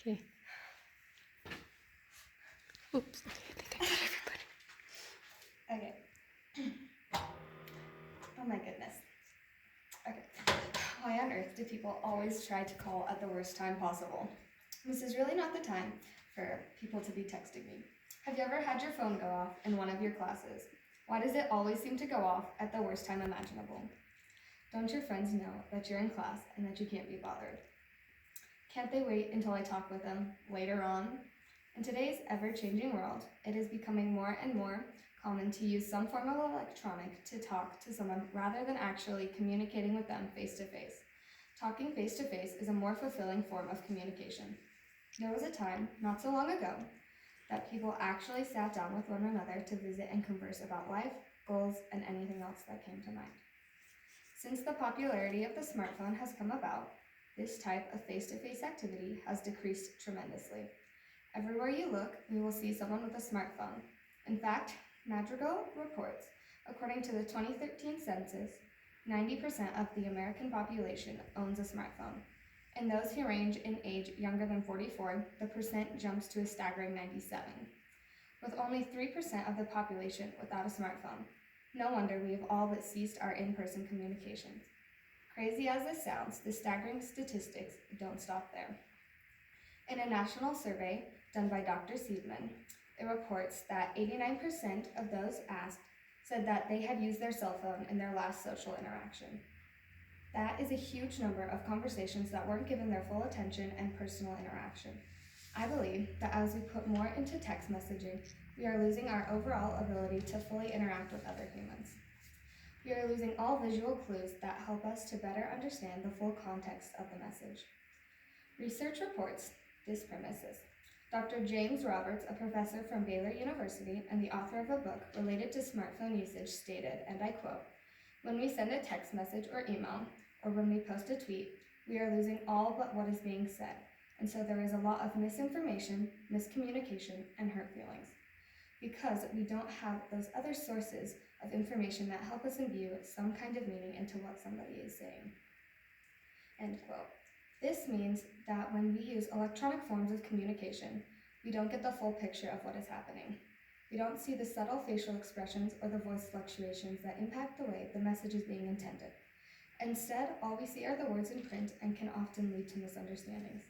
Okay. Oops. Okay, I think I got everybody. Okay. Oh my goodness. Okay. Why on earth do people always try to call at the worst time possible? This is really not the time for people to be texting me. Have you ever had your phone go off in one of your classes? Why does it always seem to go off at the worst time imaginable? Don't your friends know that you're in class and that you can't be bothered? Can't they wait until I talk with them later on? In today's ever-changing world, it is becoming more and more common to use some form of electronic to talk to someone rather than actually communicating with them face-to-face. Talking face-to-face is a more fulfilling form of communication. There was a time, not so long ago, that people actually sat down with one another to visit and converse about life, goals, and anything else that came to mind. Since the popularity of the smartphone has come about, this type of face-to-face activity has decreased tremendously. Everywhere you look, you will see someone with a smartphone. In fact, Madrigal reports, according to the 2013 census, 90% of the American population owns a smartphone. In those who range in age younger than 44, the percent jumps to a staggering 97. With only 3% of the population without a smartphone, no wonder we have all but ceased our in-person communications. Crazy as this sounds, the staggering statistics don't stop there. In a national survey done by Dr. Seidman, it reports that 89% of those asked said that they had used their cell phone in their last social interaction. That is a huge number of conversations that weren't given their full attention and personal interaction. I believe that as we put more into text messaging, we are losing our overall ability to fully interact with other humans. We are losing all visual clues that help us to better understand the full context of the message. Research reports this premises. Dr. James Roberts, a professor from Baylor University and the author of a book related to smartphone usage, stated, and I quote, "When we send a text message or email, or when we post a tweet, we are losing all but what is being said, and so there is a lot of misinformation, miscommunication, and hurt feelings. Because we don't have those other sources of information that help us imbue some kind of meaning into what somebody is saying." End quote. This means that when we use electronic forms of communication, we don't get the full picture of what is happening. We don't see the subtle facial expressions or the voice fluctuations that impact the way the message is being intended. Instead, all we see are the words in print and can often lead to misunderstandings.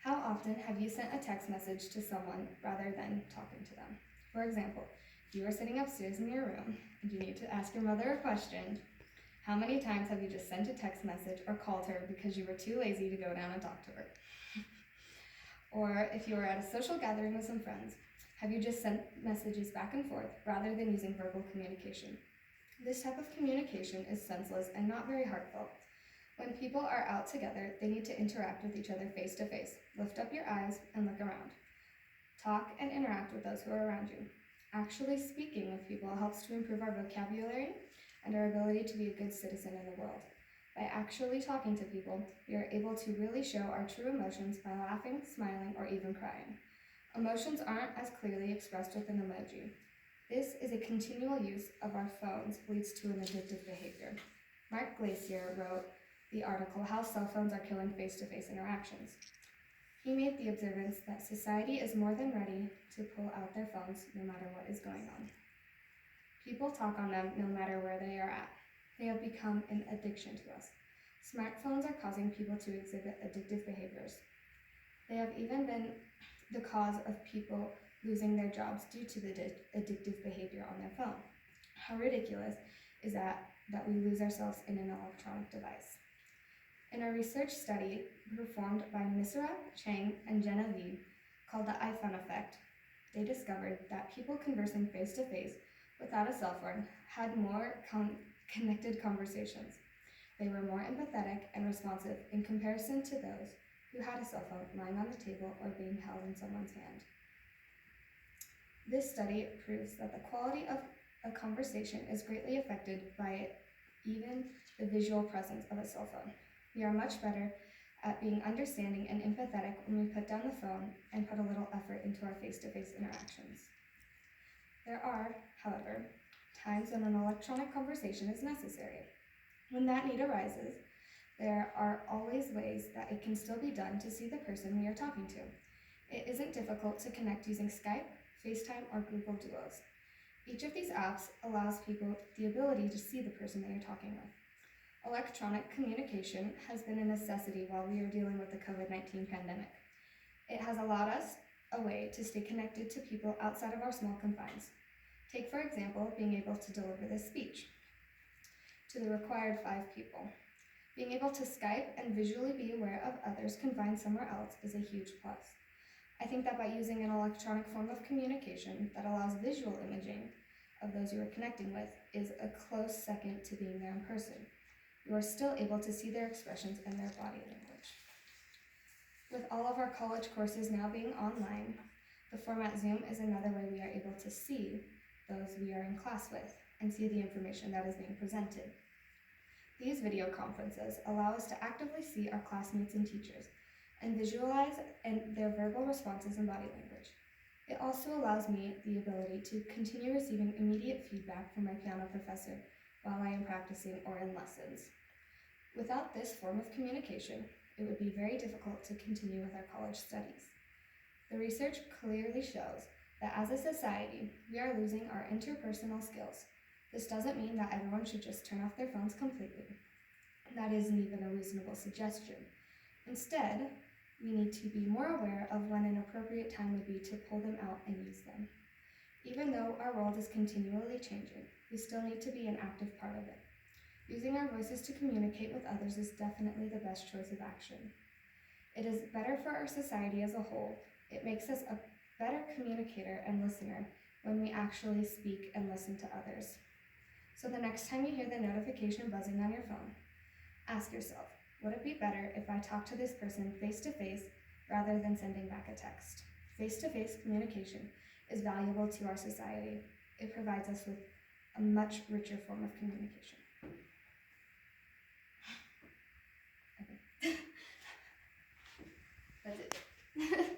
How often have you sent a text message to someone rather than talking to them? For example, if you are sitting upstairs in your room and you need to ask your mother a question, how many times have you just sent a text message or called her because you were too lazy to go down and talk to her? Or if you are at a social gathering with some friends, have you just sent messages back and forth rather than using verbal communication? This type of communication is senseless and not very heartfelt. When people are out together, they need to interact with each other face to face. Lift up your eyes and look around. Talk and interact with those who are around you. Actually speaking with people helps to improve our vocabulary and our ability to be a good citizen in the world. By actually talking to people, we are able to really show our true emotions by laughing, smiling, or even crying. Emotions aren't as clearly expressed with an emoji. This is a continual use of our phones leads to an addictive behavior. Mark Glacier wrote the article, "How Cell Phones Are Killing Face-to-Face Interactions." He made the observance that society is more than ready to pull out their phones no matter what is going on. People talk on them no matter where they are at. They have become an addiction to us. Smartphones are causing people to exhibit addictive behaviors. They have even been the cause of people losing their jobs due to the addictive behavior on their phone. How ridiculous is that we lose ourselves in an electronic device? In a research study performed by Misra, Chang, and Genevieve called the iPhone effect, they discovered that people conversing face-to-face without a cell phone had more connected conversations. They were more empathetic and responsive in comparison to those who had a cell phone lying on the table or being held in someone's hand. This study proves that the quality of a conversation is greatly affected by even the visual presence of a cell phone. We are much better at being understanding and empathetic when we put down the phone and put a little effort into our face-to-face interactions. There are, however, times when an electronic conversation is necessary. When that need arises, there are always ways that it can still be done to see the person we are talking to. It isn't difficult to connect using Skype, FaceTime, or Google Duos. Each of these apps allows people the ability to see the person they are talking with. Electronic communication has been a necessity while we are dealing with the COVID-19 pandemic. It has allowed us a way to stay connected to people outside of our small confines. Take, for example, being able to deliver this speech to the required 5 people. Being able to Skype and visually be aware of others confined somewhere else is a huge plus. I think that by using an electronic form of communication that allows visual imaging of those you are connecting with is a close second to being there in person. You are still able to see their expressions and their body language. With all of our college courses now being online, the format Zoom is another way we are able to see those we are in class with and see the information that is being presented. These video conferences allow us to actively see our classmates and teachers and visualize their verbal responses and body language. It also allows me the ability to continue receiving immediate feedback from my piano professor while I am practicing or in lessons. Without this form of communication, it would be very difficult to continue with our college studies. The research clearly shows that as a society, we are losing our interpersonal skills. This doesn't mean that everyone should just turn off their phones completely. That isn't even a reasonable suggestion. Instead, we need to be more aware of when an appropriate time would be to pull them out and use them. Even though our world is continually changing, we still need to be an active part of it. Using our voices to communicate with others is definitely the best choice of action. It is better for our society as a whole. It makes us a better communicator and listener when we actually speak and listen to others. So the next time you hear the notification buzzing on your phone, ask yourself, would it be better if I talked to this person face-to-face rather than sending back a text? Face-to-face communication is valuable to our society. It provides us with a much richer form of communication. Okay. That's it.